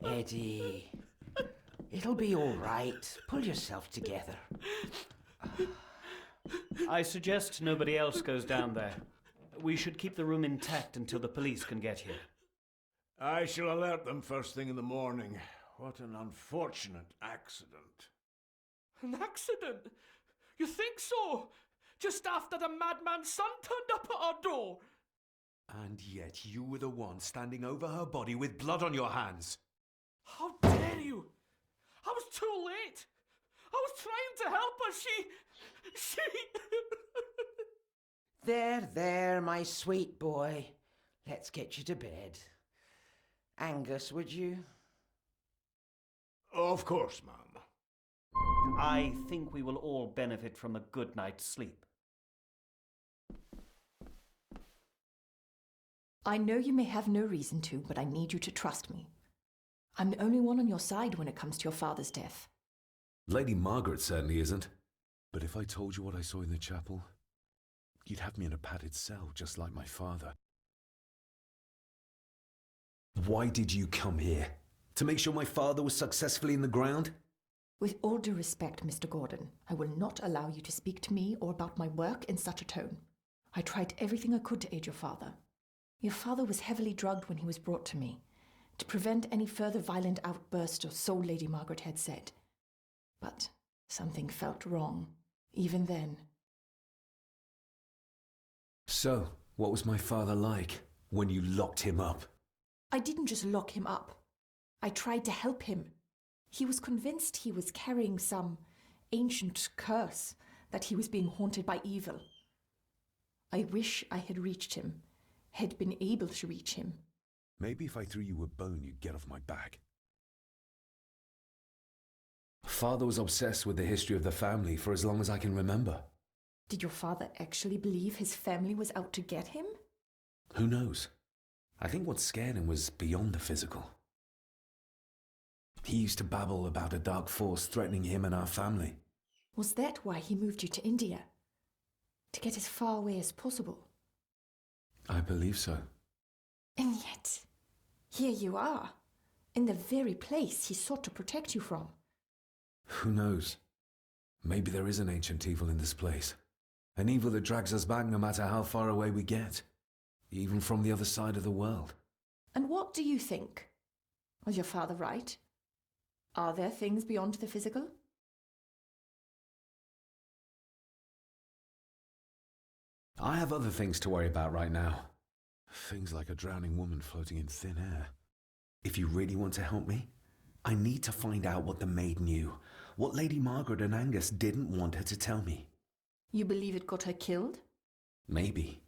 Eddie, it'll be all right. Pull yourself together. I suggest nobody else goes down there. We should keep the room intact until the police can get here. I shall alert them first thing in the morning. What an unfortunate accident. An accident? You think so? Just after the madman's son turned up at our door. And yet you were the one standing over her body with blood on your hands. How dare you? I was too late. I was trying to help her. She... There, my sweet boy. Let's get you to bed. Angus, would you? Of course, ma'am. I think we will all benefit from a good night's sleep. I know you may have no reason to, but I need you to trust me. I'm the only one on your side when it comes to your father's death. Lady Margaret certainly isn't. But if I told you what I saw in the chapel, you'd have me in a padded cell, just like my father. Why did you come here? To make sure my father was successfully in the ground? With all due respect, Mr. Gordon, I will not allow you to speak to me or about my work in such a tone. I tried everything I could to aid your father. Your father was heavily drugged when he was brought to me, to prevent any further violent outbursts, or so Lady Margaret had said. But something felt wrong, even then. So, what was my father like when you locked him up? I didn't just lock him up. I tried to help him. He was convinced he was carrying some ancient curse, that he was being haunted by evil. I wish I had reached him, had been able to reach him. Maybe if I threw you a bone, you'd get off my back. Father was obsessed with the history of the family for as long as I can remember. Did your father actually believe his family was out to get him? Who knows? I think what scared him was beyond the physical. He used to babble about a dark force threatening him and our family. Was that why he moved you to India? To get as far away as possible? I believe so. And yet, here you are, in the very place he sought to protect you from. Who knows? Maybe there is an ancient evil in this place. An evil that drags us back no matter how far away we get. Even from the other side of the world. And what do you think? Was your father right? Are there things beyond the physical? I have other things to worry about right now. Things like a drowning woman floating in thin air. If you really want to help me, I need to find out what the maid knew. What Lady Margaret and Angus didn't want her to tell me. You believe it got her killed? Maybe.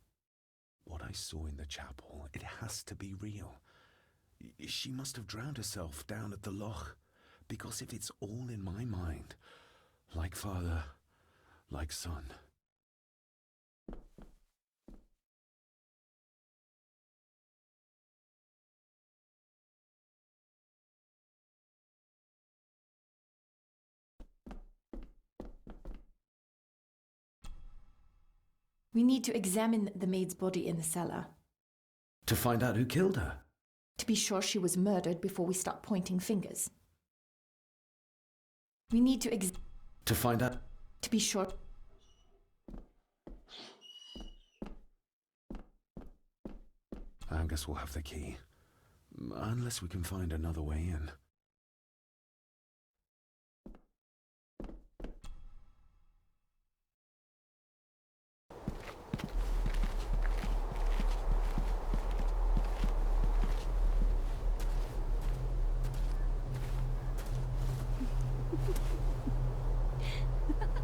What I saw in the chapel, it has to be real. She must have drowned herself down at the loch. Because if it's all in my mind, like father, like son. We need to examine the maid's body in the cellar. To find out who killed her? To be sure she was murdered before we start pointing fingers. We need to find out. To be sure. Angus will have the key. Unless we can find another way in.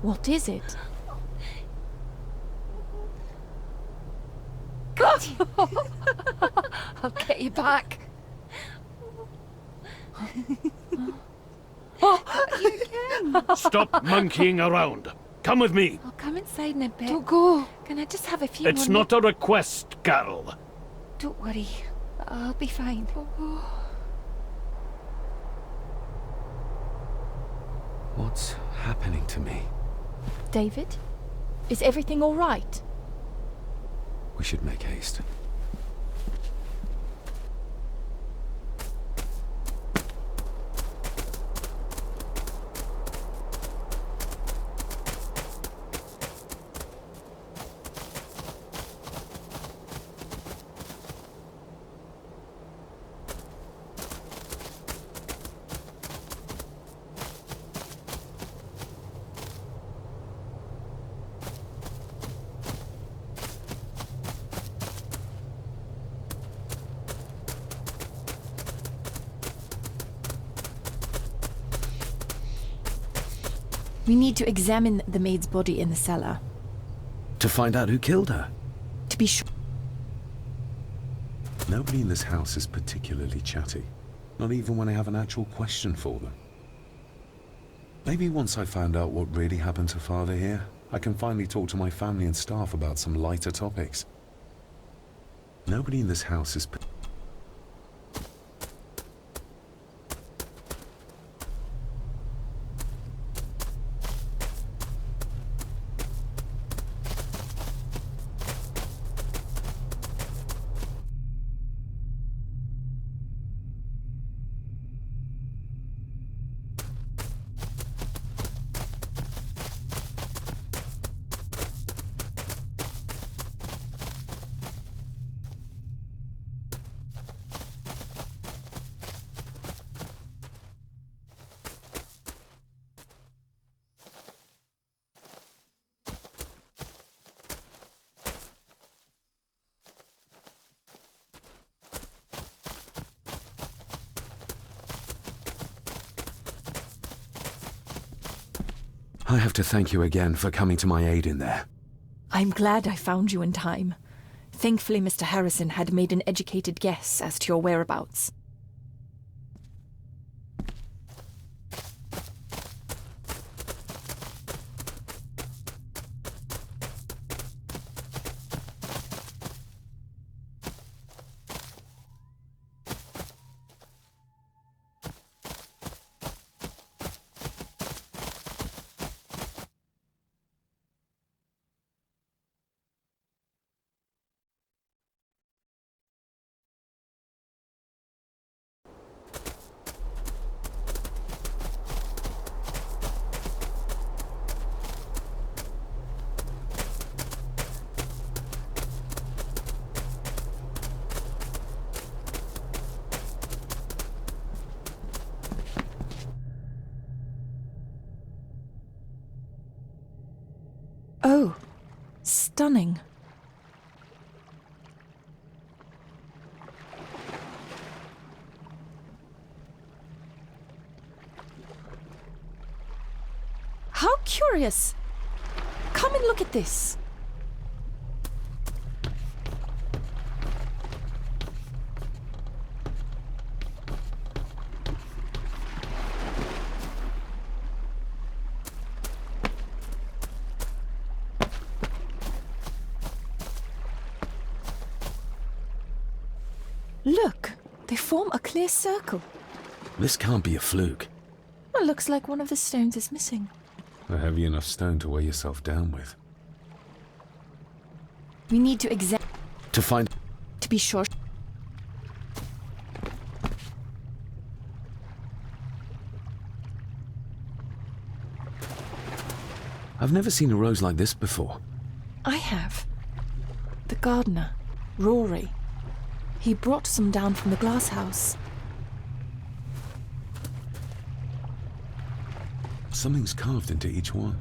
What is it? I'll get you back. You again! Stop monkeying around. Come with me. I'll come inside in a bit. Don't go! Can I just have a few It's more not a request, Carol. Don't worry. I'll be fine. What's happening to me? David? Is everything all right? We should make haste. We need to examine the maid's body in the cellar. To find out who killed her? To be sure. Nobody in this house is particularly chatty. Not even when I have an actual question for them. Maybe once I found out what really happened to Father here, I can finally talk to my family and staff about some lighter topics. Nobody in this house is... I have to thank you again for coming to my aid in there. I'm glad I found you in time. Thankfully, Mr. Harrison had made an educated guess as to your whereabouts. Oh, stunning. How curious. Come and look at this. Look, they form a clear circle. This can't be a fluke. It looks like one of the stones is missing. A heavy enough stone to weigh yourself down with. We need to examine To find... to be sure. I've never seen a rose like this before. I have. The gardener, Rory. He brought some down from the glass house. Something's carved into each one.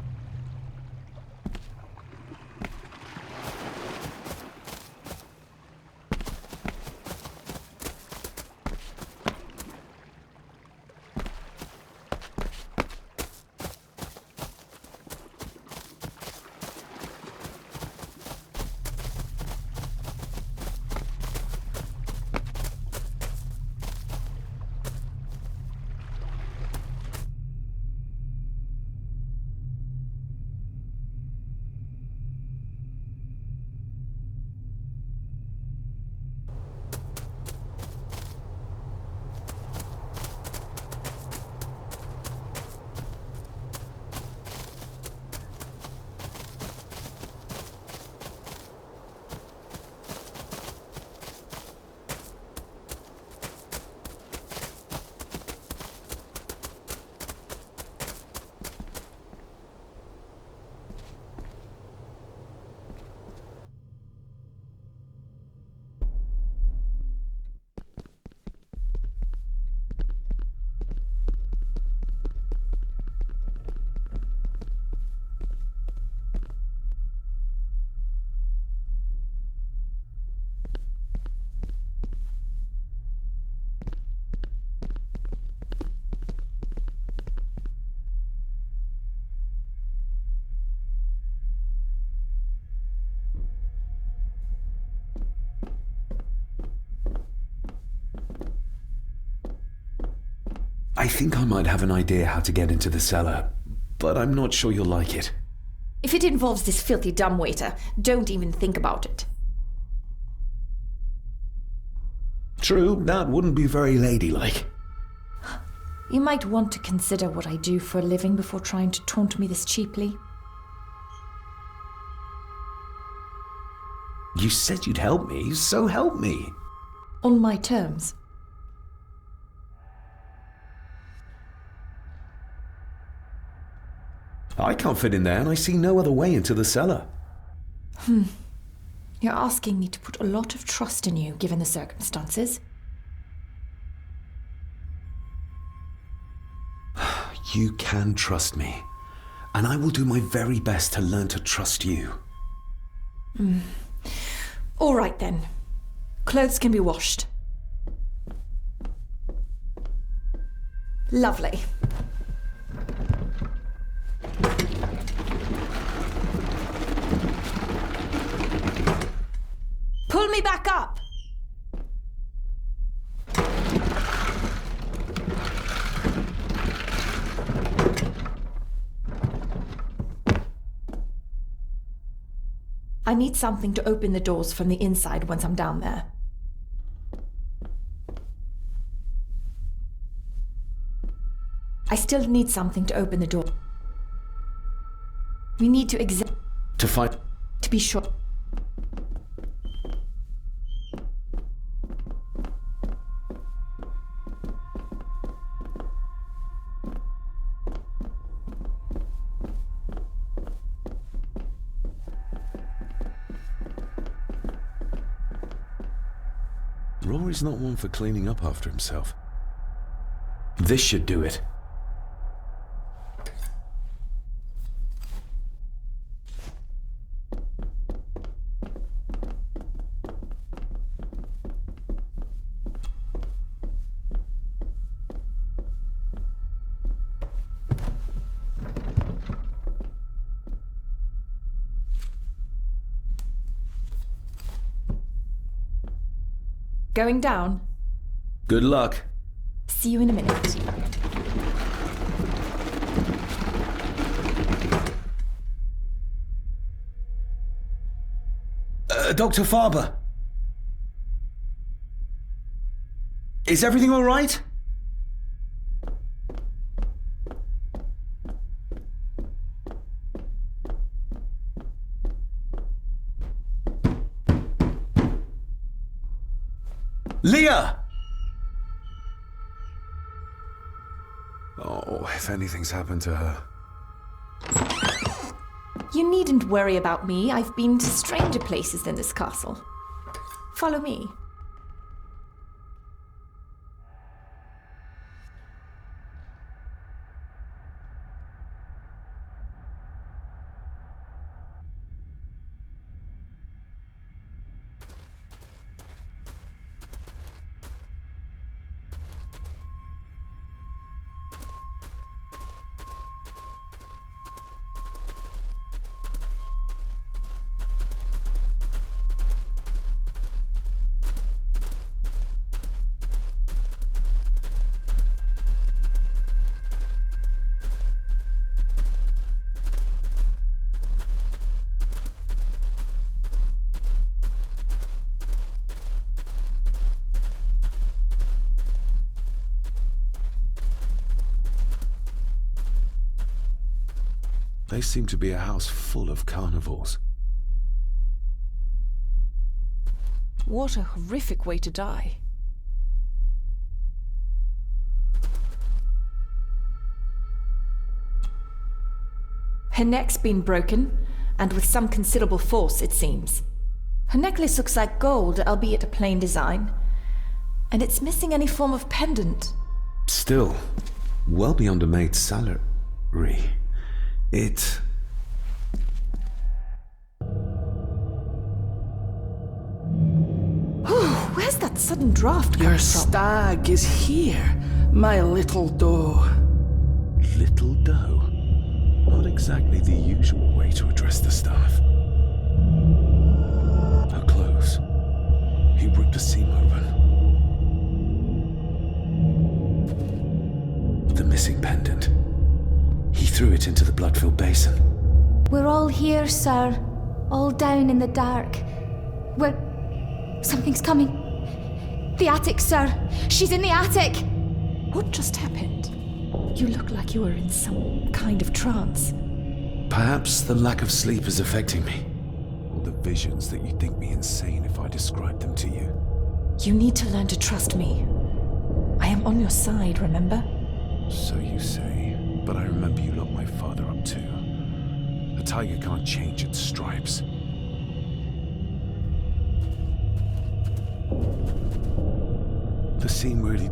I think I might have an idea how to get into the cellar, but I'm not sure you'll like it. If it involves this filthy dumbwaiter, don't even think about it. True, that wouldn't be very ladylike. You might want to consider what I do for a living before trying to taunt me this cheaply. You said you'd help me, so help me. On my terms. I can't fit in there, and I see no other way into the cellar. You're asking me to put a lot of trust in you, given the circumstances. You can trust me, and I will do my very best to learn to trust you. All right then. Clothes can be washed. Lovely. Pull me back up! I need something to open the doors from the inside once I'm down there. I still need something to open the door. We need to to be sure. Rory's not one for cleaning up after himself. This should do it. Going down? Good luck. See you in a minute. Dr. Farber. Is everything all right? Leah! Oh, if anything's happened to her. You needn't worry about me. I've been to stranger places than this castle. Follow me. They seem to be a house full of carnivores. What a horrific way to die. Her neck's been broken, and with some considerable force, it seems. Her necklace looks like gold, albeit a plain design. And it's missing any form of pendant. Still, well beyond a maid's salary. It... Where's that sudden draft coming Your from? stag is here, my little doe. Little doe. Not exactly the usual way to address the staff. Her clothes. He ripped a seam open. missing pendant. He threw it into the blood-filled basin. We're all here, sir. All down in the dark. Something's coming. The attic, sir. She's in the attic. What just happened? You look like you were in some kind of trance. Perhaps the lack of sleep is affecting me. Or the visions that you think me insane if I describe them to you. You need to learn to trust me. I am on your side, remember? So you say, but I remember you locked my father up too. A tiger can't change its stripes. The scene really...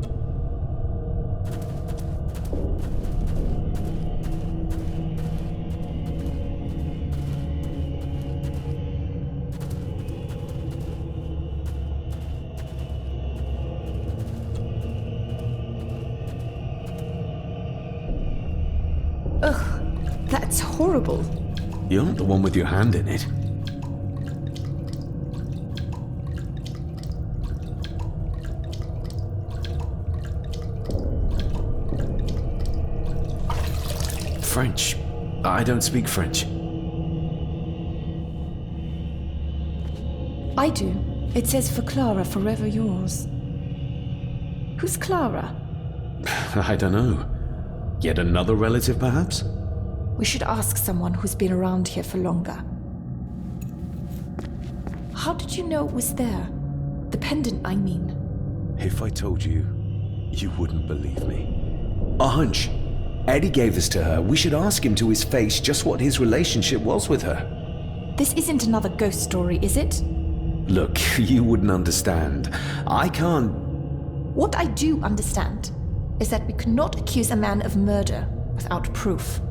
Ugh, that's horrible. You're not the one with your hand in it. French. I don't speak French. I do. It says for Clara, forever yours. Who's Clara? I don't know. Yet another relative, perhaps? We should ask someone who's been around here for longer. How did you know it was there? The pendant, I mean. If I told you, you wouldn't believe me. A hunch. Eddie gave this to her. We should ask him to his face just what his relationship was with her. This isn't another ghost story, is it? Look, you wouldn't understand. I can't... What I do understand is that we cannot accuse a man of murder without proof.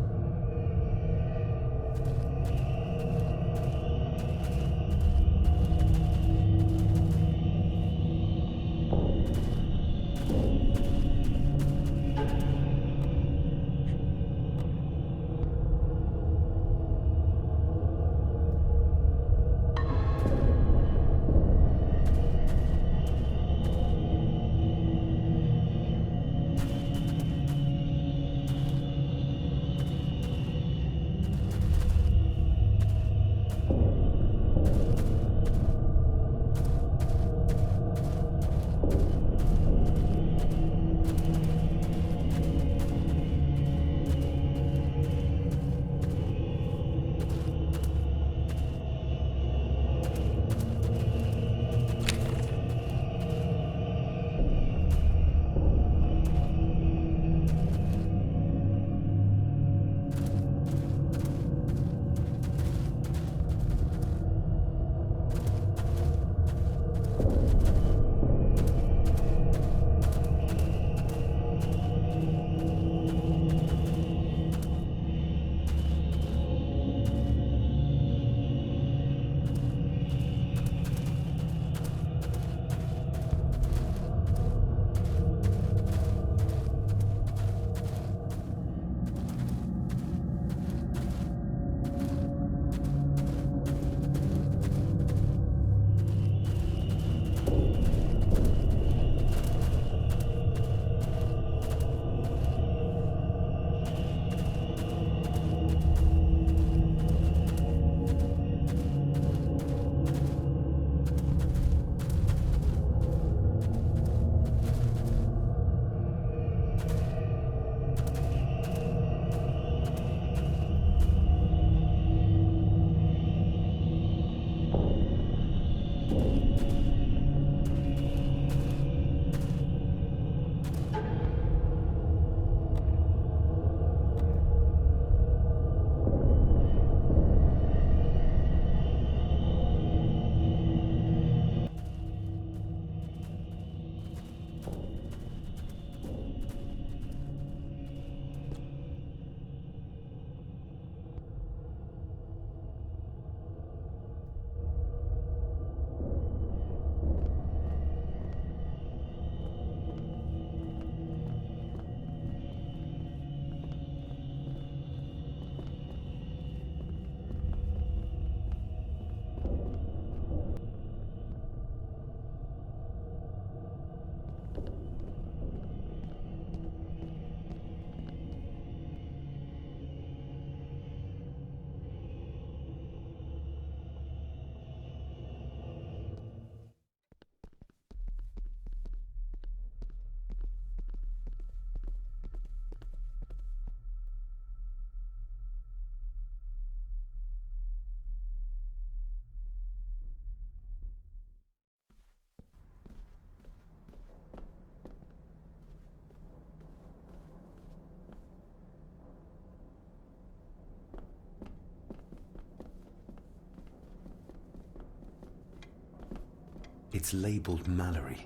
It's labeled Mallory.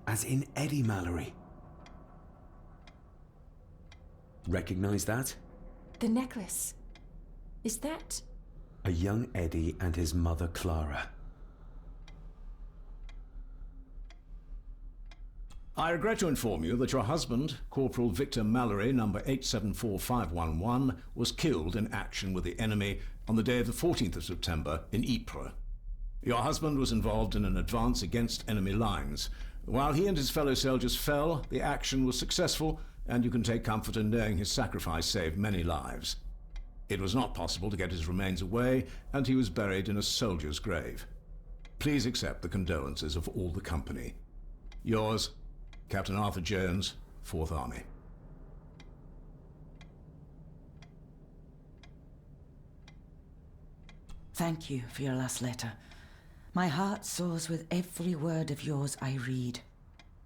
As in Eddie Mallory. Recognize that? The necklace. Is that... A young Eddie and his mother Clara. I regret to inform you that your husband, Corporal Victor Mallory, number 874511, was killed in action with the enemy on the day of the 14th of September in Ypres. Your husband was involved in an advance against enemy lines. While he and his fellow soldiers fell, the action was successful, and you can take comfort in knowing his sacrifice saved many lives. It was not possible to get his remains away, and he was buried in a soldier's grave. Please accept the condolences of all the company. Yours, Captain Arthur Jones, 4th Army. Thank you for your last letter. My heart soars with every word of yours I read.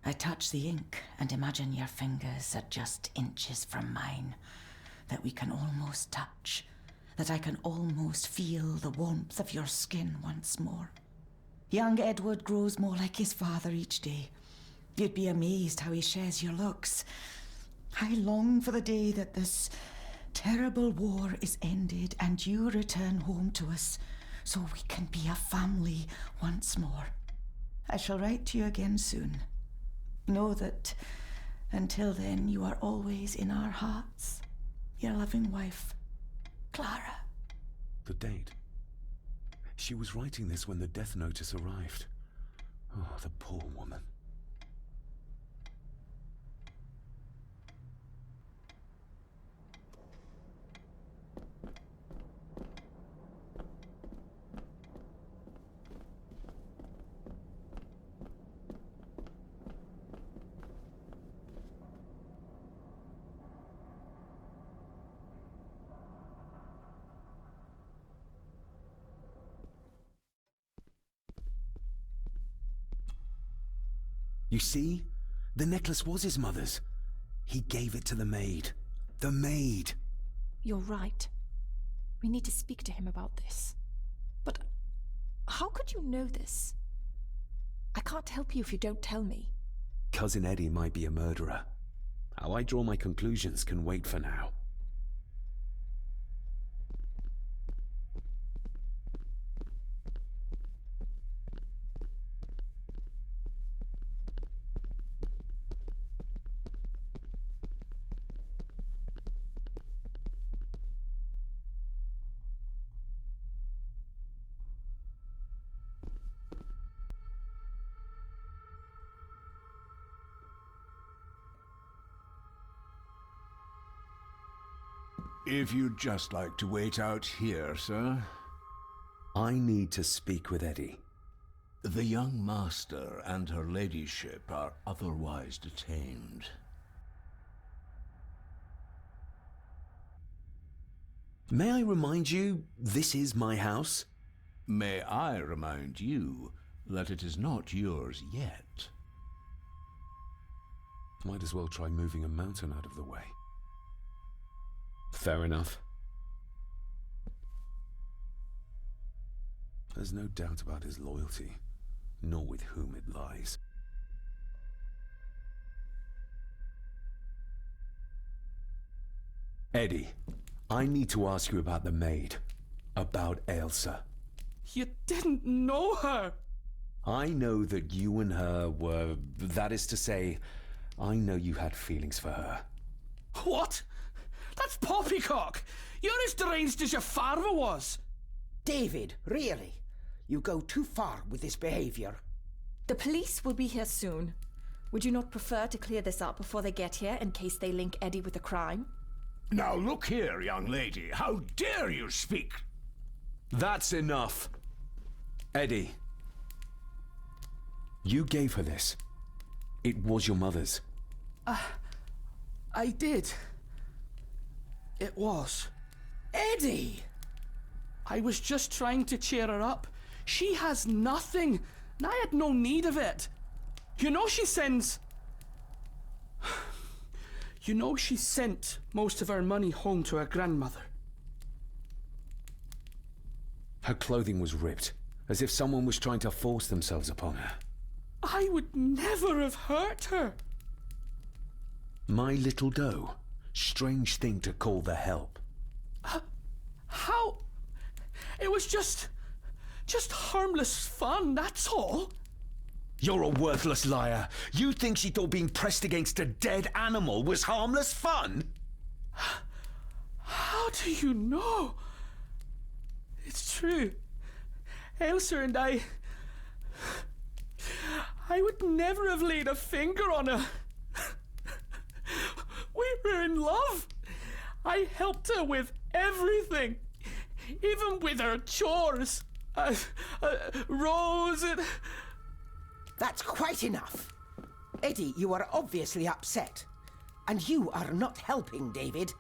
I touch the ink and imagine your fingers are just inches from mine, that we can almost touch, that I can almost feel the warmth of your skin once more. Young Edward grows more like his father each day. You'd be amazed how he shares your looks. I long for the day that this terrible war is ended and you return home to us so we can be a family once more. I shall write to you again soon. Know that until then you are always in our hearts. Your loving wife, Clara. The date. She was writing this when the death notice arrived. Oh, the poor woman. You see? The necklace was his mother's. He gave it to the maid. The maid! You're right. We need to speak to him about this. But how could you know this? I can't help you if you don't tell me. Cousin Eddie might be a murderer. How I draw my conclusions can wait for now. If you'd just like to wait out here, sir. I need to speak with Eddie. The young master and her ladyship are otherwise detained. May I remind you, this is my house? May I remind you that it is not yours yet? Might as well try moving a mountain out of the way. Fair enough. There's no doubt about his loyalty, nor with whom it lies. Eddie, I need to ask you about the maid. About Ailsa. You didn't know her! I know that you and her were... That is to say, I know you had feelings for her. What? That's poppycock! You're as deranged as your father was! David, really? You go too far with this behavior. The police will be here soon. Would you not prefer to clear this up before they get here in case they link Eddie with the crime? Now look here, young lady. How dare you speak? That's enough. Eddie. You gave her this. It was your mother's. I did. It was. Eddie! I was just trying to cheer her up. She has nothing, and I had no need of it. You know she sends... You know she sent most of her money home to her grandmother. Her clothing was ripped, as if someone was trying to force themselves upon her. I would never have hurt her. My little doe. Strange thing to call the help. How? It was just harmless fun, that's all. You're a worthless liar. You think she thought being pressed against a dead animal was harmless fun? How do you know? It's true. Elsa and I would never have laid a finger on her. We were in love. I helped her with everything, even with her chores. Rose and... That's quite enough. Eddie, you are obviously upset. And you are not helping, David.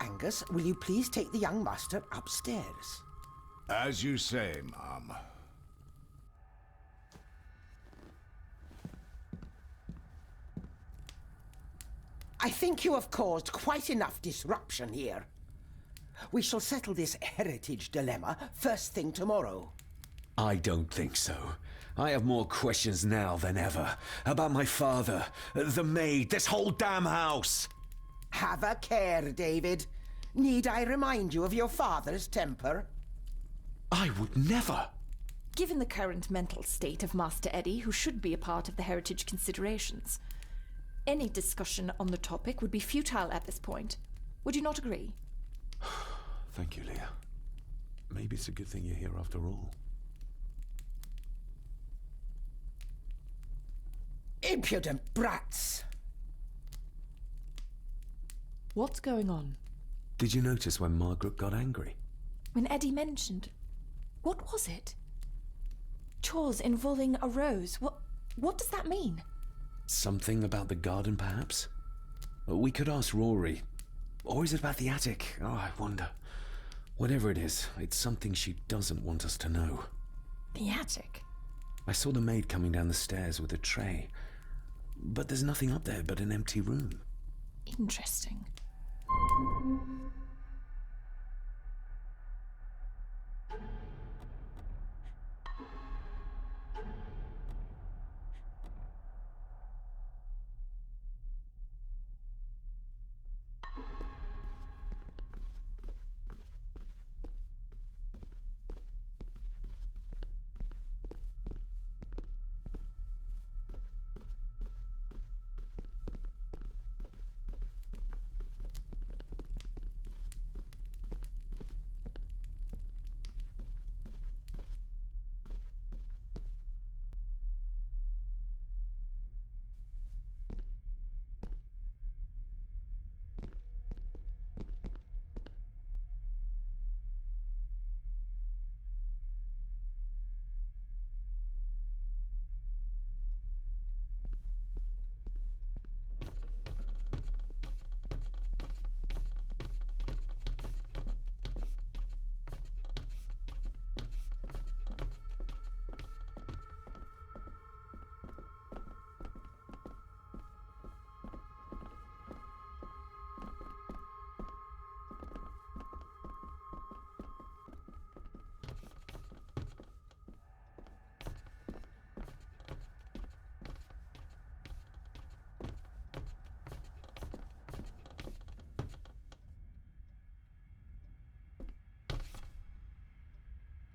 Angus, will you please take the young master upstairs? As you say, Mum. I think you have caused quite enough disruption here. We shall settle this heritage dilemma first thing tomorrow. I don't think so. I have more questions now than ever. About my father, the maid, this whole damn house. Have a care, David. Need I remind you of your father's temper? I would never. Given the current mental state of Master Eddie, who should be a part of the heritage considerations, any discussion on the topic would be futile at this point. Would you not agree? Thank you, Leah. Maybe it's a good thing you're here after all. Impudent brats! What's going on? Did you notice when Margaret got angry? When Eddie mentioned... What was it? Chores involving a rose. What does that mean? Something about the garden, perhaps? We could ask Rory. Or is it about the attic? Oh, I wonder. Whatever it is, it's something she doesn't want us to know. The attic? I saw the maid coming down the stairs with a tray. But there's nothing up there but an empty room. Interesting.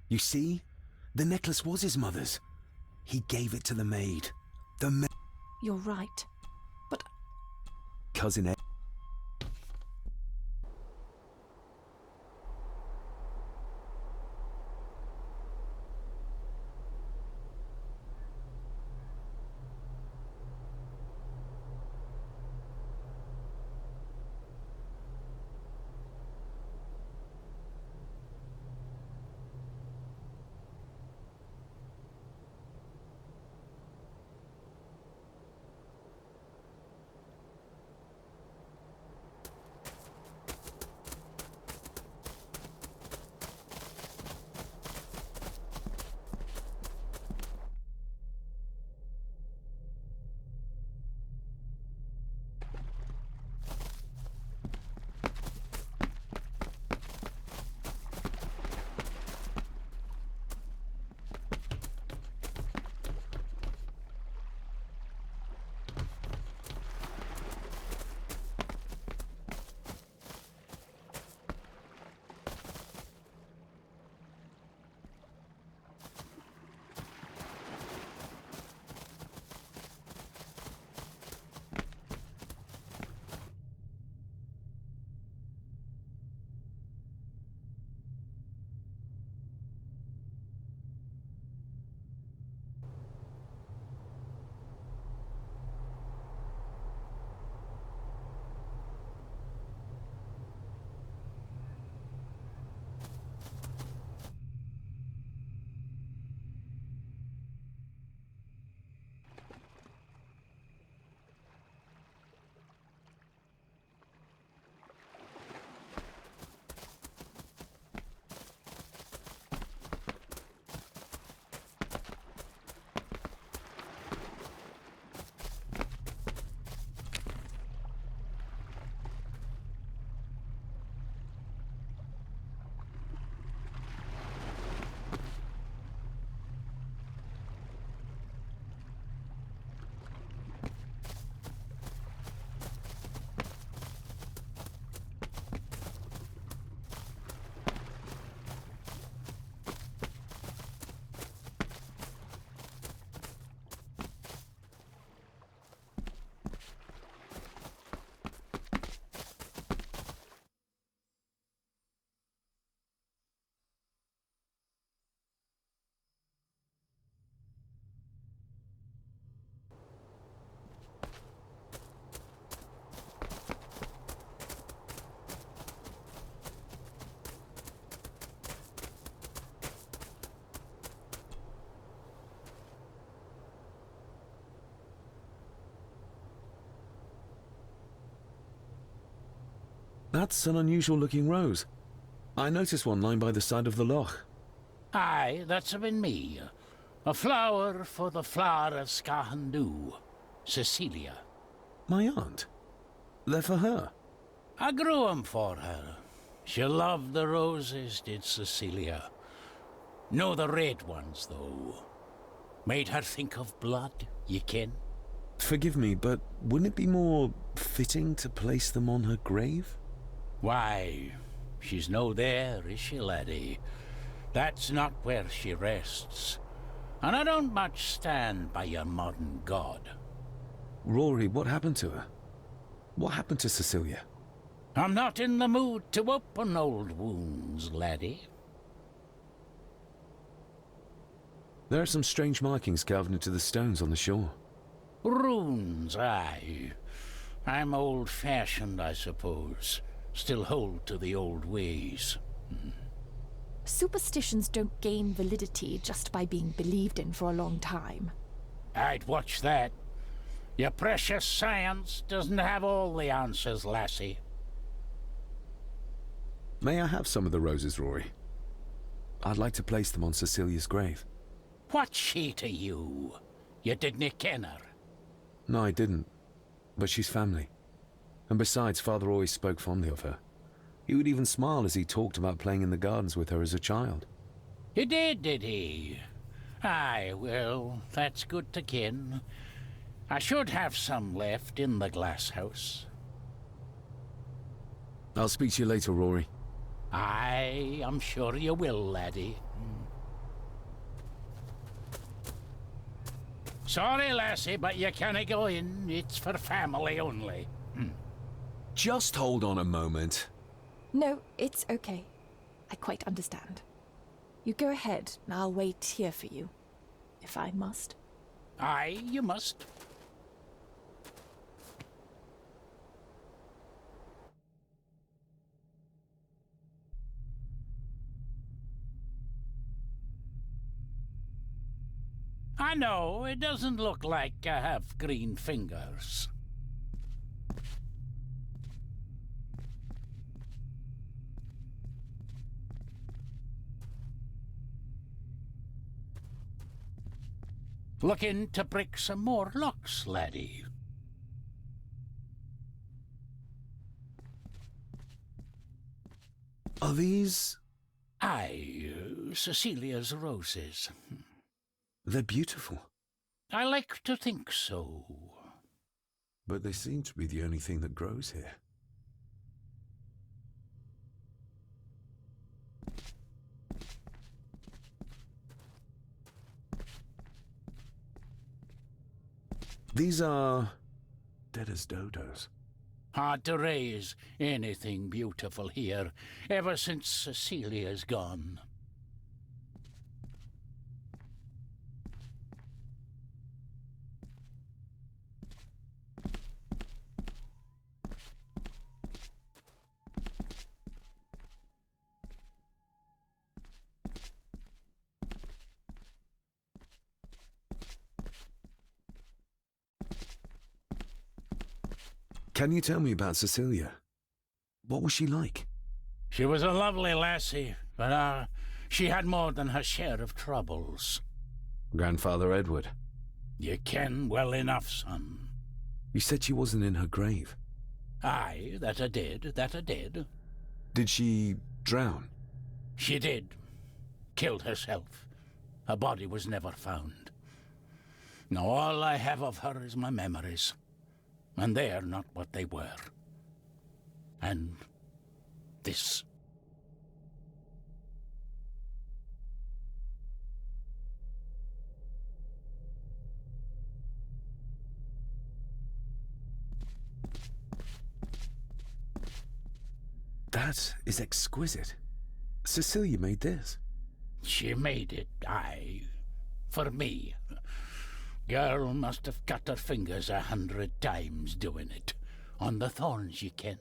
You see? The necklace was his mother's. He gave it to the maid. You're right. But... Cousin Ed. That's an unusual looking rose. I noticed one lying by the side of the loch. Aye, that's been me. A flower for the flower of Scahandoo, Cecilia. My aunt? They're for her? I grew 'em for her. She loved the roses, did Cecilia. No the red ones, though. Made her think of blood, ye ken. Forgive me, but wouldn't it be more fitting to place them on her grave? Why, she's no there, is she, laddie? That's not where she rests. And I don't much stand by your modern god. Rory, what happened to her? What happened to Cecilia? I'm not in the mood to open old wounds, laddie. There are some strange markings carved into the stones on the shore. Runes, aye. I'm old-fashioned, I suppose. Still hold to the old ways. Superstitions don't gain validity just by being believed in for a long time. I'd watch that. Your precious science doesn't have all the answers, lassie. May I have some of the roses, Rory? I'd like to place them on Cecilia's grave. What's she to you? You didn't ken her. No, I didn't. But she's family. And besides, Father always spoke fondly of her. He would even smile as he talked about playing in the gardens with her as a child. He did he? Aye, well, that's good to ken. I should have some left in the glass house. I'll speak to you later, Rory. Aye, I'm sure you will, laddie. Sorry, lassie, but you can't go in. It's for family only. Just hold on a moment. No, it's okay. I quite understand. You go ahead, and I'll wait here for you, if I must. Aye, you must. I know, it doesn't look like I have green fingers. Looking to break some more locks, laddie. Are these... Aye, Cecilia's roses. They're beautiful. I like to think so. But they seem to be the only thing that grows here. These are... dead as dodos. Hard to raise anything beautiful here, ever since Cecilia's gone. Can you tell me about Cecilia? What was she like? She was a lovely lassie, but she had more than her share of troubles. Grandfather Edward. You ken well enough, son. You said she wasn't in her grave. Aye, that I did. Did she drown? She did. Killed herself. Her body was never found. Now all I have of her is my memories. And they are not what they were. And this. That is exquisite. Cecilia made this. She made it, aye. For me. Girl must have cut her fingers 100 times doing it. On the thorns, ye ken.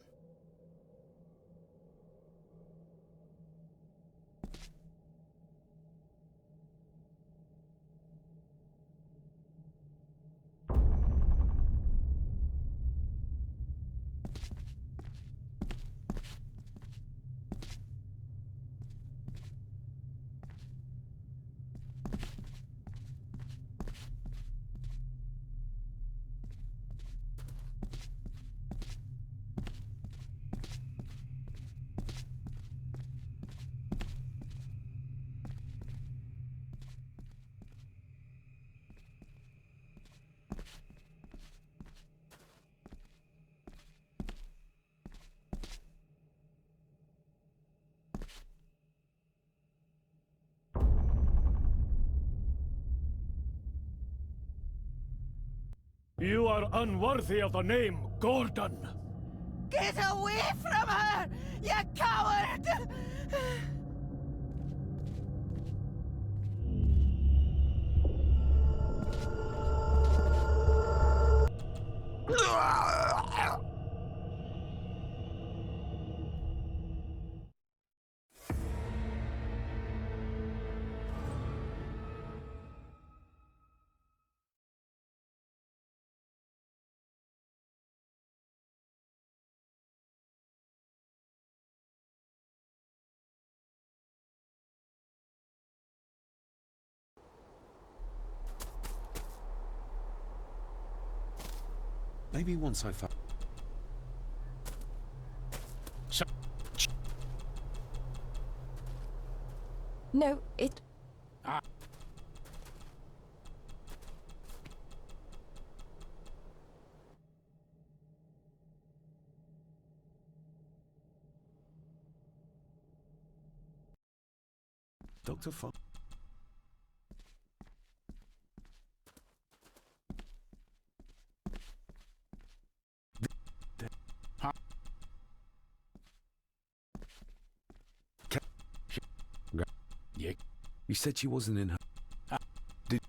You are unworthy of the name Gordon. Get away from her, you coward! Maybe once I found... No, it... Dr. Fox... Yeah. You said she wasn't in her... Did...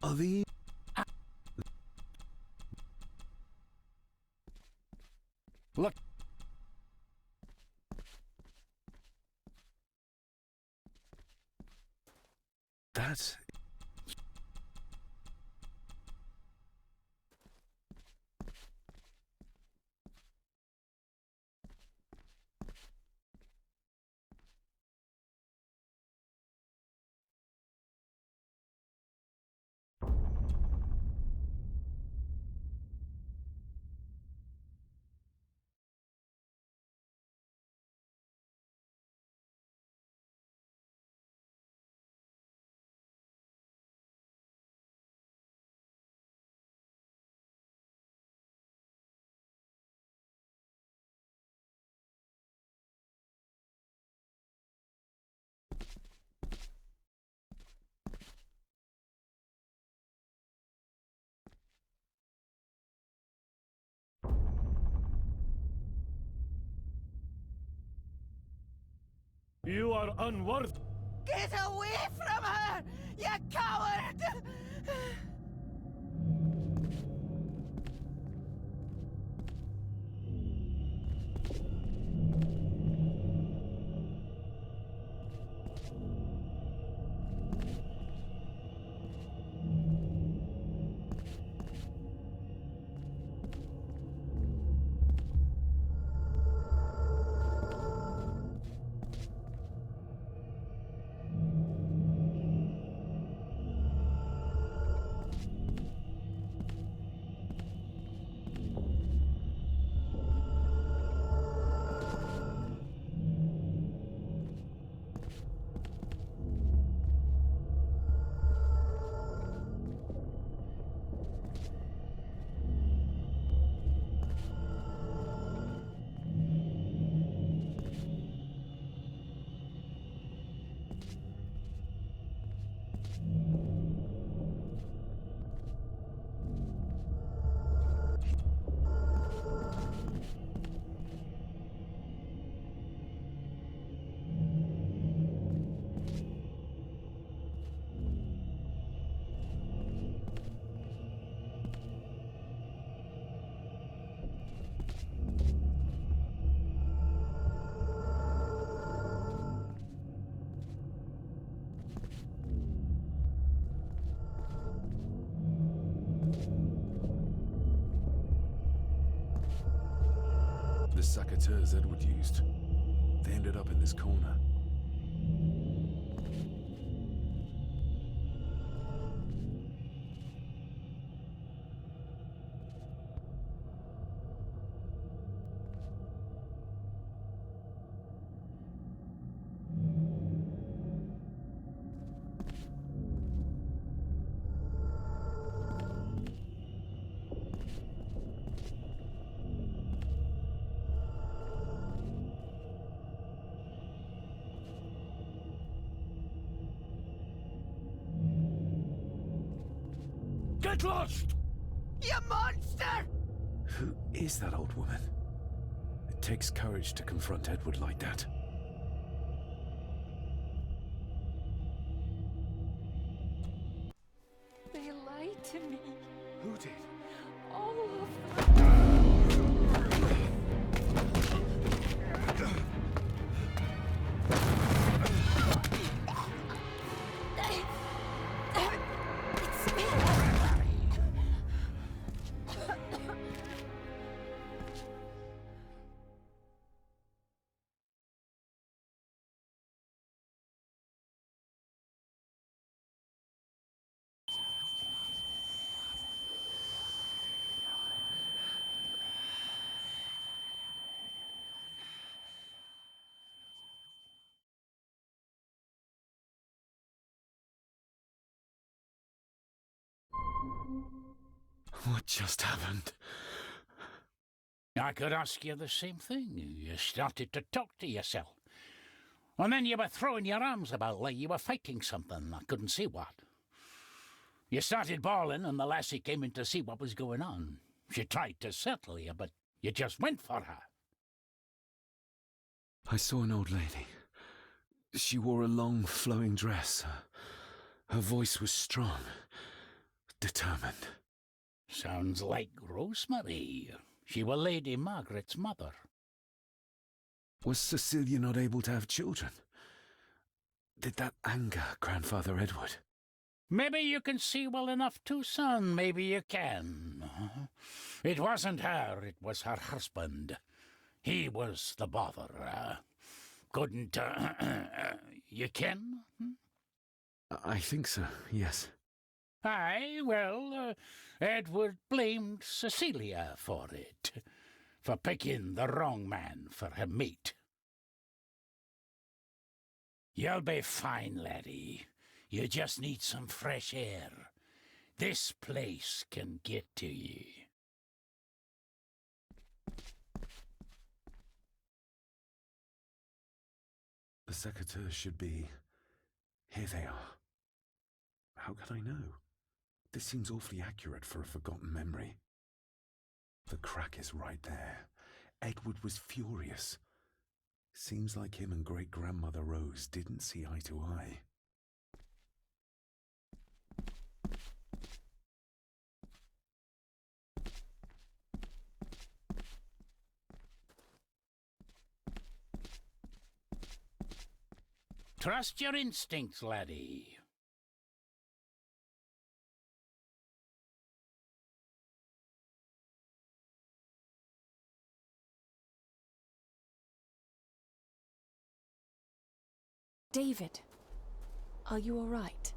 Are these... Look. That's... You are unworthy. Get away from her, you coward! The saboteurs Edward used. They ended up in this corner. get lost! You monster! Who is that old woman? It takes courage to confront Edward like that. They lied to me. Who did? All of them. It's me. What just happened? I could ask you the same thing. You started to talk to yourself. And then you were throwing your arms about like you were fighting something. I couldn't see what. You started bawling and the lassie came in to see what was going on. She tried to settle you, but you just went for her. I saw an old lady. She wore a long, flowing dress. Her voice was strong, determined. Sounds like Rosemary. She was Lady Margaret's mother. Was Cecilia not able to have children? Did that anger Grandfather Edward? Maybe you can see well enough too, son. Maybe you can. It wasn't her, it was her husband. He was the bother. Couldn't, you ken? I think so, yes. Aye, well, Edward blamed Cecilia for it, for picking the wrong man for her mate. You'll be fine, laddie. You just need some fresh air. This place can get to ye. The secateurs should be... Here they are. How could I know? This seems awfully accurate for a forgotten memory. The crack is right there. Edward was furious. Seems like him and great-grandmother Rose didn't see eye to eye. Trust your instincts, laddie. David, are you all right?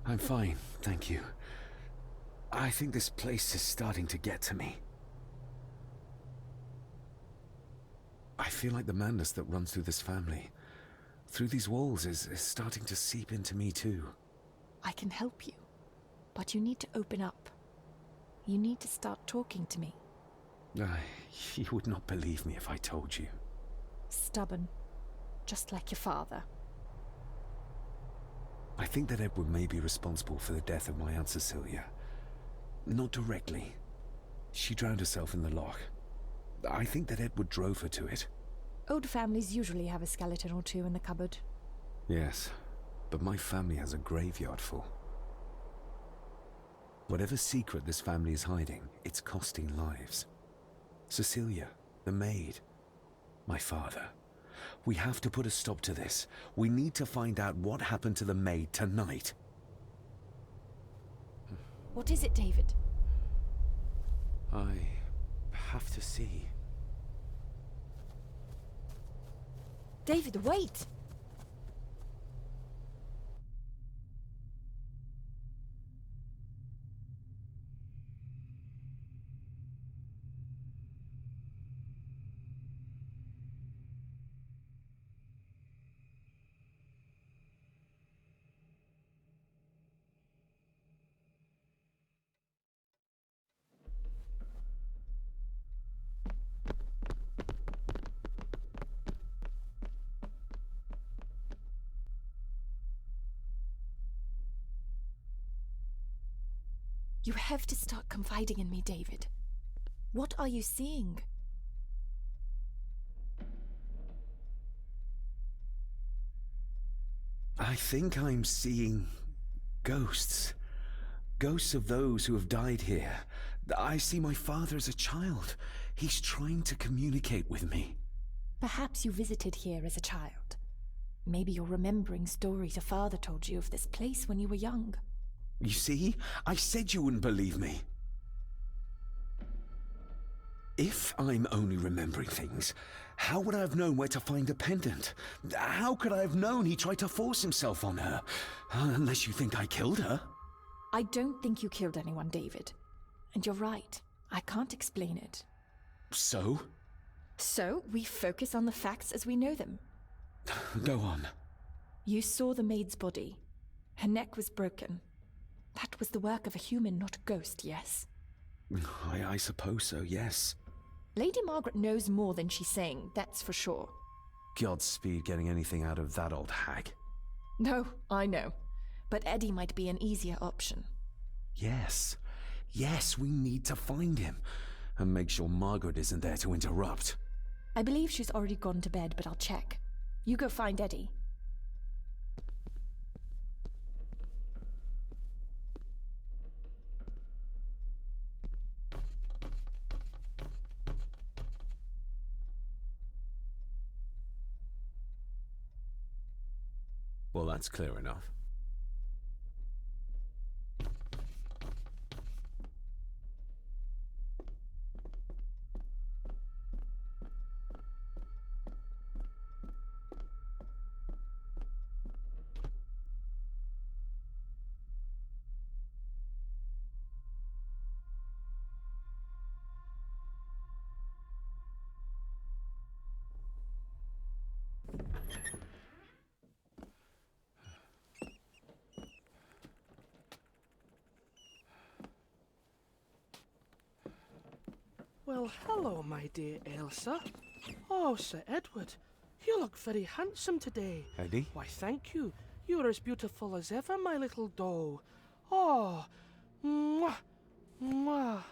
I'm fine, thank you. I think this place is starting to get to me. I feel like the madness that runs through this family, through these walls, is starting to seep into me too. I can help you, but you need to open up. You need to start talking to me. You would not believe me if I told you. Stubborn, just like your father. I think that Edward may be responsible for the death of my Aunt Cecilia. Not directly. She drowned herself in the loch. I think that Edward drove her to it. Old families usually have a skeleton or two in the cupboard. Yes, but my family has a graveyard full. Whatever secret this family is hiding, it's costing lives. Cecilia, the maid, my father. We have to put a stop to this. We need to find out what happened to the maid tonight. What is it, David? I have to see. David, wait! You have to start confiding in me, David. What are you seeing? I think I'm seeing ghosts. Ghosts of those who have died here. I see my father as a child. He's trying to communicate with me. Perhaps you visited here as a child. Maybe you're remembering stories your father told you of this place when you were young. You see? I said you wouldn't believe me. If I'm only remembering things, how would I have known where to find a pendant? How could I have known he tried to force himself on her? Unless you think I killed her. I don't think you killed anyone, David. And you're right. I can't explain it. So? So, we focus on the facts as we know them. Go on. You saw the maid's body. Her neck was broken. That was the work of a human, not a ghost, yes? I suppose so, yes. Lady Margaret knows more than she's saying, that's for sure. Godspeed getting anything out of that old hag. No, I know. But Eddie might be an easier option. Yes. Yes, we need to find him. And make sure Margaret isn't there to interrupt. I believe she's already gone to bed, but I'll check. You go find Eddie. Well, that's clear enough. Well, hello, my dear Elsa. Oh, Sir Edward, you look very handsome today. Eddie? Why, thank you. You're as beautiful as ever, my little doe. Oh, mwah, mwah.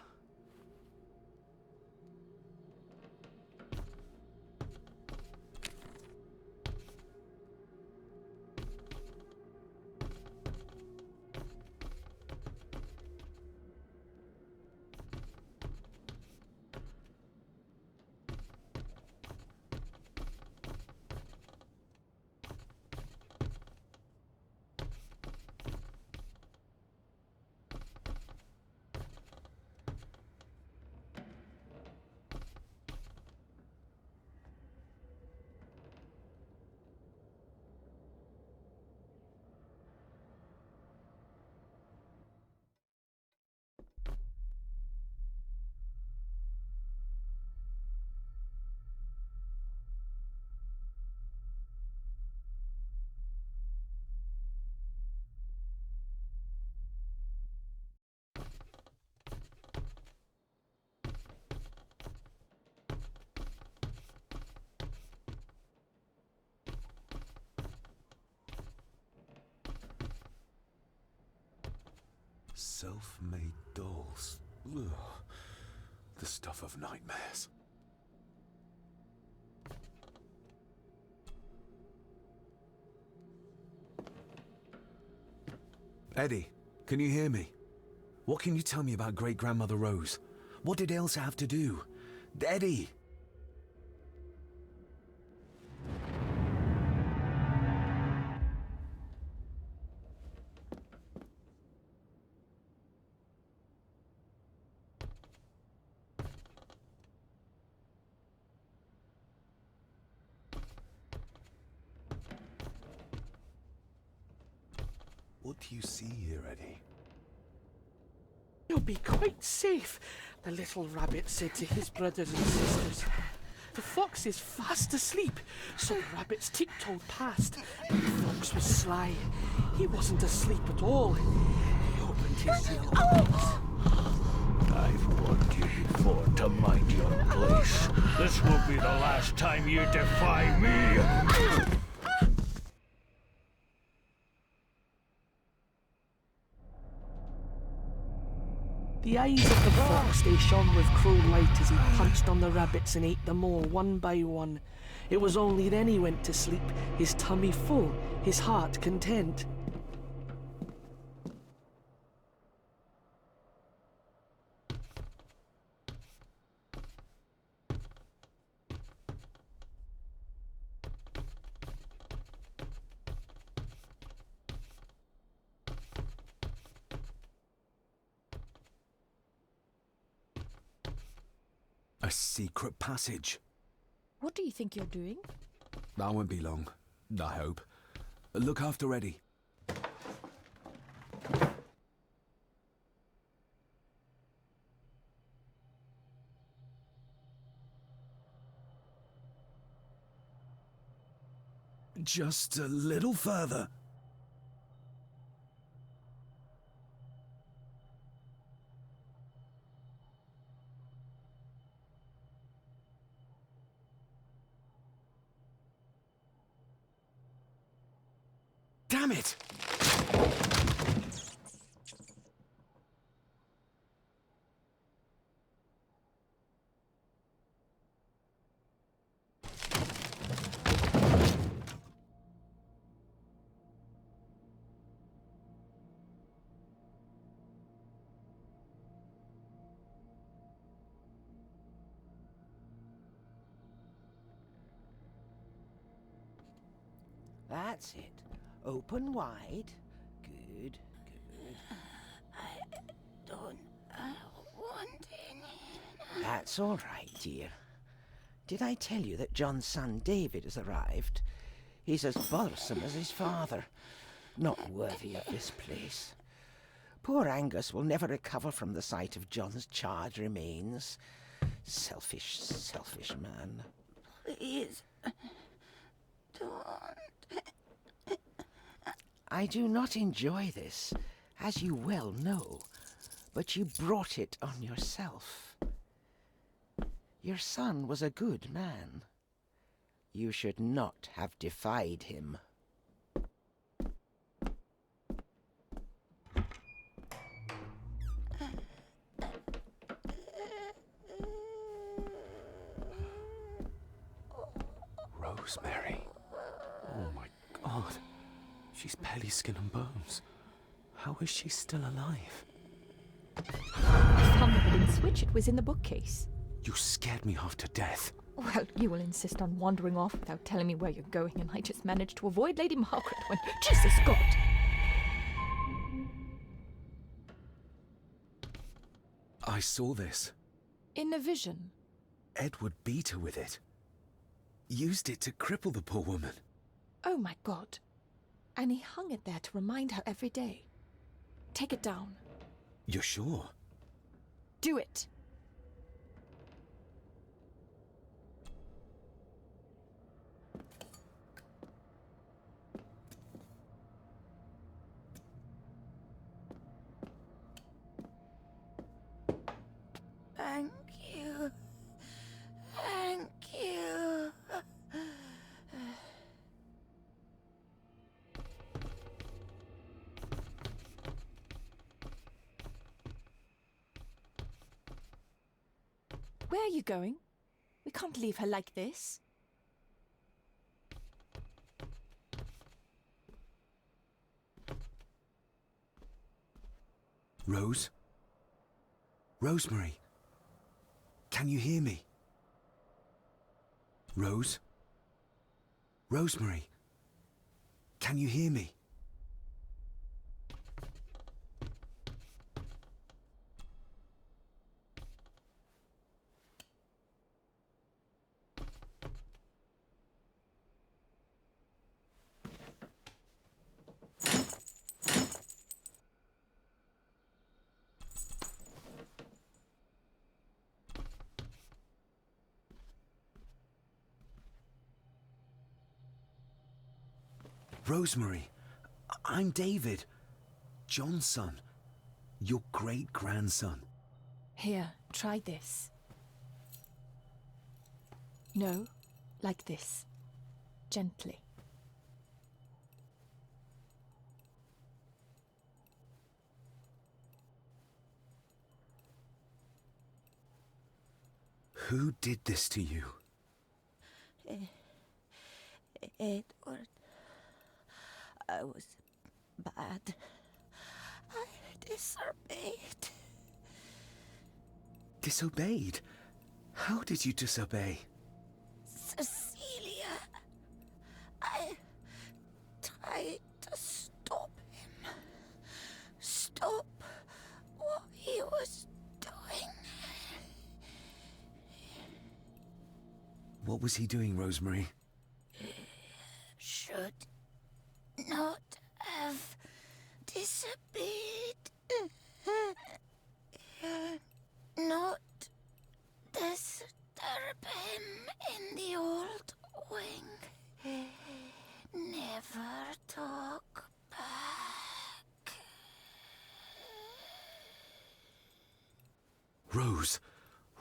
Self-made dolls. Ugh. The stuff of nightmares. Eddie, can you hear me? What can you tell me about Great-Grandmother Rose? What did Elsa have to do? Eddie! What do you see here, Eddie? You'll be quite safe, the little rabbit said to his brothers and sisters. The fox is fast asleep, so the rabbits tiptoed past. But the fox was sly. He wasn't asleep at all. He opened his yellow eyes. I've warned you before to mind your place. This will be the last time you defy me. The eyes of the fox, they shone with cruel light as he punched on the rabbits and ate them all one by one. It was only then he went to sleep, his tummy full, his heart content. A secret passage. What do you think you're doing? That won't be long, I hope. Look after Eddie. Just a little further. Damn it! That's it. Open wide. Good, good. I don't want any. That's all right, dear. Did I tell you that John's son David has arrived? He's as bothersome as his father. Not worthy of this place. Poor Angus will never recover from the sight of John's charred remains. Selfish, selfish man. Please, don't. I do not enjoy this, as you well know, but you brought it on yourself. Your son was a good man. You should not have defied him. Rosemary. Oh my God. She's barely skin and bones. How is she still alive? I found the hidden switch. It was in the bookcase. You scared me half to death. Well, you will insist on wandering off without telling me where you're going, and I just managed to avoid Lady Margaret when... Jesus God! I saw this. In a vision. Edward beat her with it. Used it to cripple the poor woman. Oh my God. And he hung it there to remind her every day. Take it down. You're sure? Do it. Thank you. Thank you. Where are you going? We can't leave her like this. Rose? Rosemary? Can you hear me? Rose? Rosemary? Can you hear me? Rosemary, I'm David, John's son, your great-grandson. Here, try this. No, like this. Gently. Who did this to you? Edward. I was bad. I disobeyed. Disobeyed? How did you disobey? Cecilia. I tried to stop him. Stop what he was doing. What was he doing, Rosemary? Should not have disobeyed. Not disturb him in the old wing. Never talk back. Rose!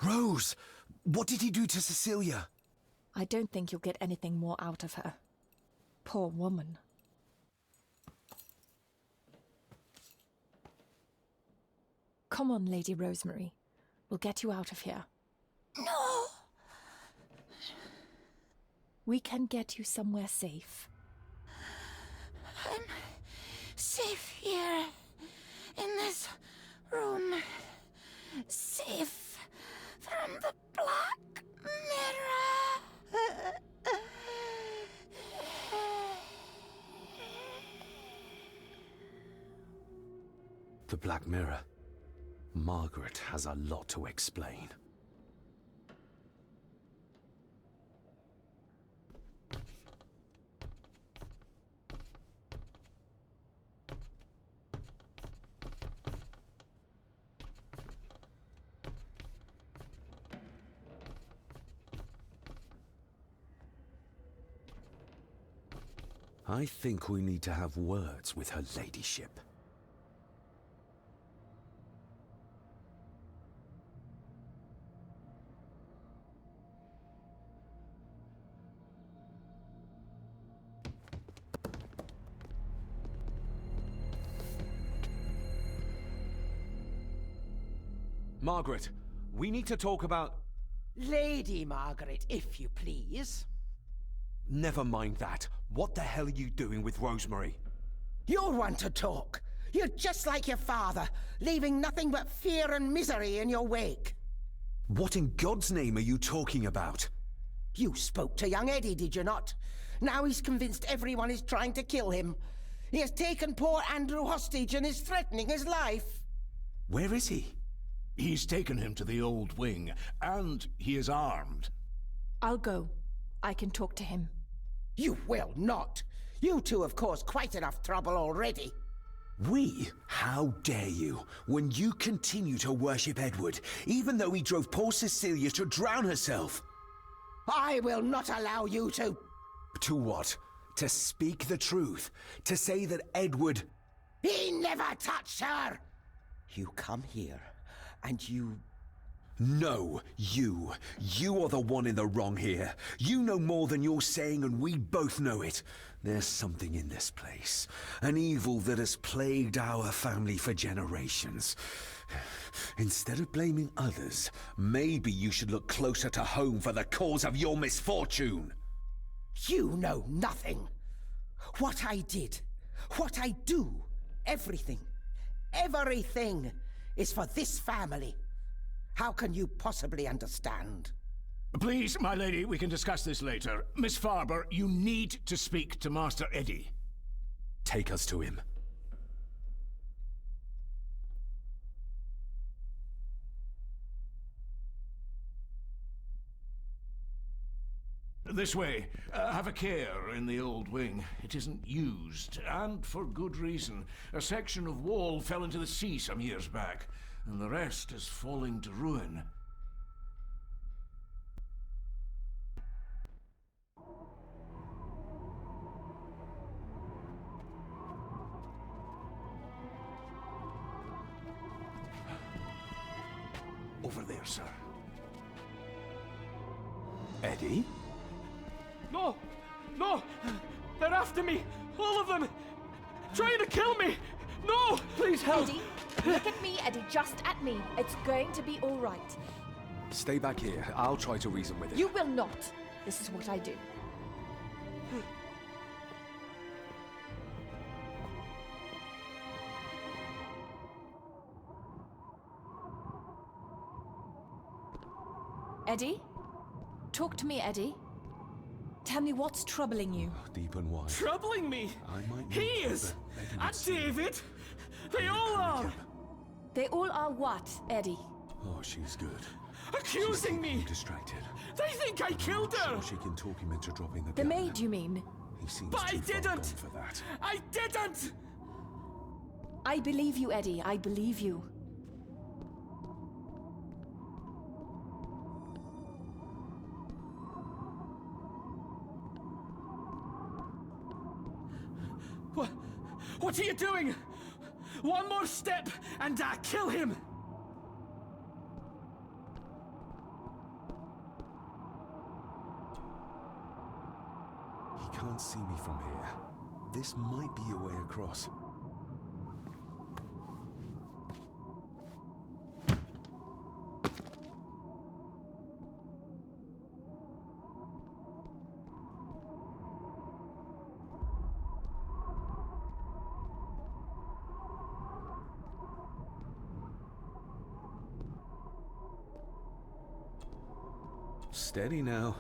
Rose! What did he do to Cecilia? I don't think you'll get anything more out of her. Poor woman. Come on, Lady Rosemary. We'll get you out of here. No! We can get you somewhere safe. I'm safe here, in this room. Safe from the Black Mirror. The Black Mirror. Margaret has a lot to explain. I think we need to have words with her ladyship. Margaret, we need to talk about... Lady Margaret, if you please. Never mind that. What the hell are you doing with Rosemary? You're one to talk. You're just like your father, leaving nothing but fear and misery in your wake. What in God's name are you talking about? You spoke to young Eddie, did you not? Now he's convinced everyone is trying to kill him. He has taken poor Andrew hostage and is threatening his life. Where is he? He's taken him to the old wing, and he is armed. I'll go. I can talk to him. You will not. You two have caused quite enough trouble already. We? How dare you, when you continue to worship Edward, even though he drove poor Cecilia to drown herself? I will not allow you to... To what? To speak the truth? To say that Edward... He never touched her! You come here, and you... No, you. You are the one in the wrong here. You know more than you're saying, and we both know it. There's something in this place. An evil that has plagued our family for generations. Instead of blaming others, maybe you should look closer to home for the cause of your misfortune. You know nothing. What I did, what I do, everything is for this family. How can you possibly understand? Please, my lady, we can discuss this later. Miss Farber, you need to speak to Master Eddie. Take us to him. This way. Have a care in the old wing. It isn't used, and for good reason. A section of wall fell into the sea some years back, and the rest is falling to ruin. Over there, sir. Eddie? No! No! They're after me! All of them! Trying to kill me! No! Please help! Eddie, look at me, Eddie, just at me. It's going to be all right. Stay back here. I'll try to reason with it. You will not. This is what I do. Eddie? Talk to me, Eddie. Tell me what's troubling you. Deep and wide. Troubling me? I might He need to, is! but maybe And it's- David! They all are! They all are what, Eddie? Oh, she's good. Accusing me! Distracted. They think I killed her! She can talk him into dropping the The gun. maid, you mean? He seems But I too far gone didn't! for that. I didn't! I believe you, Eddie. I believe you. What are you doing? One more step and I kill him! He can't see me from here. This might be a way across. Steady now.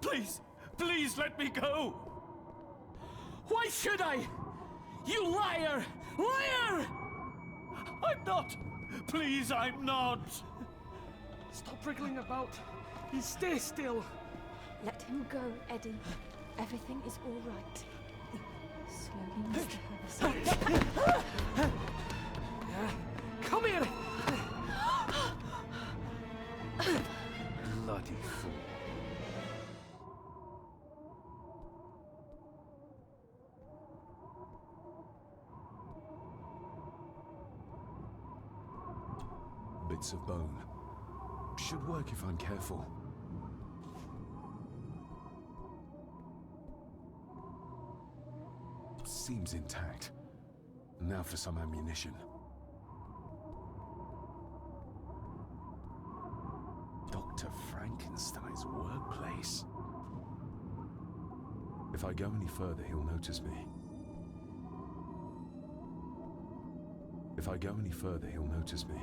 Please, please let me go! Why should I? You liar! Liar! I'm not! Please, I'm not! Stop wriggling about. Stay still. Let him go, Eddie. Everything is all right. Slowly, Mr. Harrison. Come here! Bloody fool. Bits of bone. Should work if I'm careful. Seems intact. Now for some ammunition. Dr. Frankenstein's workplace. If I go any further, he'll notice me. If I go any further, he'll notice me.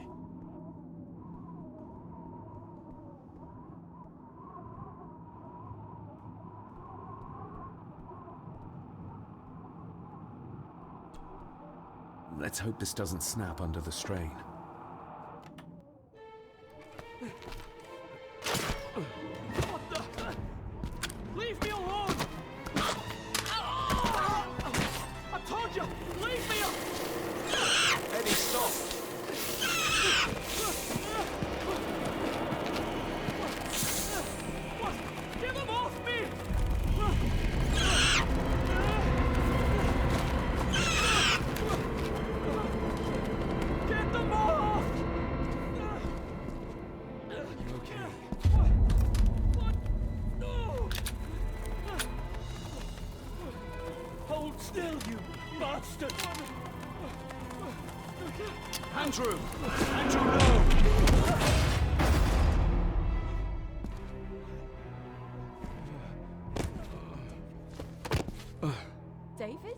Let's hope this doesn't snap under the strain. What the? Leave me alone! I told you! Leave me alone! Eddie, stop! What? Get them off me! Get them off! You okay? What? No! Hold still, you bastard! Andrew! Andrew, no! David?